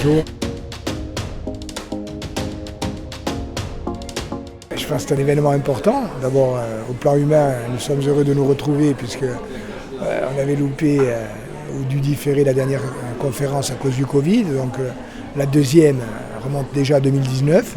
bonjour. Je pense que c'est un événement important. D'abord, au plan humain, nous sommes heureux de nous retrouver puisque on avait loupé ou dû différer la dernière conférence à cause du Covid. Donc la deuxième remonte déjà à 2019.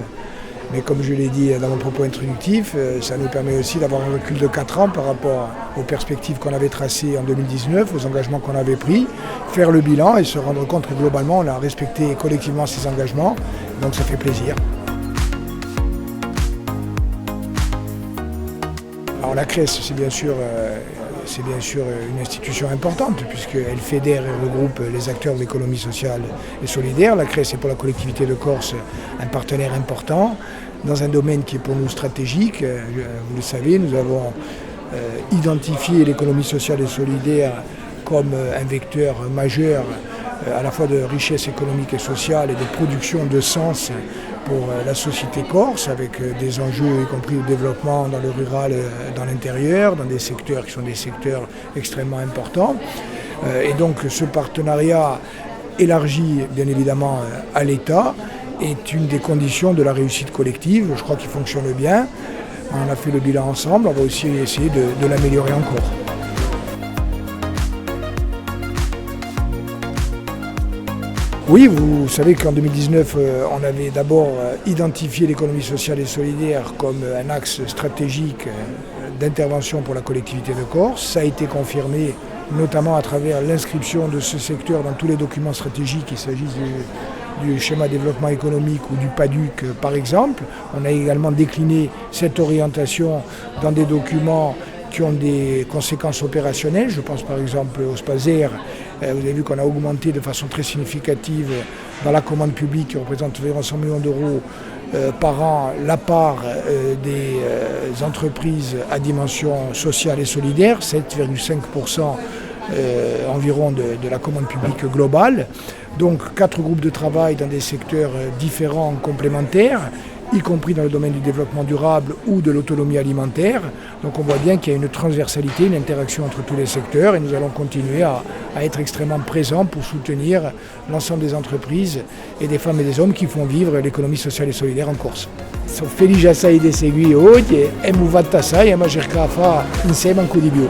Mais comme je l'ai dit dans mon propos introductif, ça nous permet aussi d'avoir un recul de 4 ans par rapport aux perspectives qu'on avait tracées en 2019, aux engagements qu'on avait pris, faire le bilan et se rendre compte que globalement on a respecté collectivement ces engagements. Donc ça fait plaisir. Alors la CRES, c'est bien sûr une institution importante puisqu'elle fédère et regroupe les acteurs de l'économie sociale et solidaire. La CRES est pour la collectivité de Corse un partenaire important dans un domaine qui est pour nous stratégique. Vous le savez, nous avons identifié l'économie sociale et solidaire comme un vecteur majeur à la fois de richesse économique et sociale et de production de sens pour la société corse, avec des enjeux y compris au développement dans le rural, dans l'intérieur, dans des secteurs qui sont des secteurs extrêmement importants. Et donc ce partenariat élargi bien évidemment à l'État est une des conditions de la réussite collective. Je crois qu'il fonctionne bien. On a fait le bilan ensemble, on va aussi essayer de l'améliorer encore. Oui, vous savez qu'en 2019, on avait d'abord identifié l'économie sociale et solidaire comme un axe stratégique d'intervention pour la collectivité de Corse. Ça a été confirmé notamment à travers l'inscription de ce secteur dans tous les documents stratégiques, qu'il s'agisse du schéma de développement économique ou du PADUC par exemple. On a également décliné cette orientation dans des documents qui ont des conséquences opérationnelles. Je pense par exemple au SPASER. Vous avez vu qu'on a augmenté de façon très significative dans la commande publique qui représente environ 100 millions d'euros par an la part des entreprises à dimension sociale et solidaire, 7,5% environ de la commande publique globale. Donc 4 groupes de travail dans des secteurs différents, complémentaires, y compris dans le domaine du développement durable ou de l'autonomie alimentaire. Donc on voit bien qu'il y a une transversalité, une interaction entre tous les secteurs et nous allons continuer à être extrêmement présents pour soutenir l'ensemble des entreprises et des femmes et des hommes qui font vivre l'économie sociale et solidaire en Corse. Sono felice assai di seguire oggi e mi fa assai e mi cerca di fare insieme un po' di più.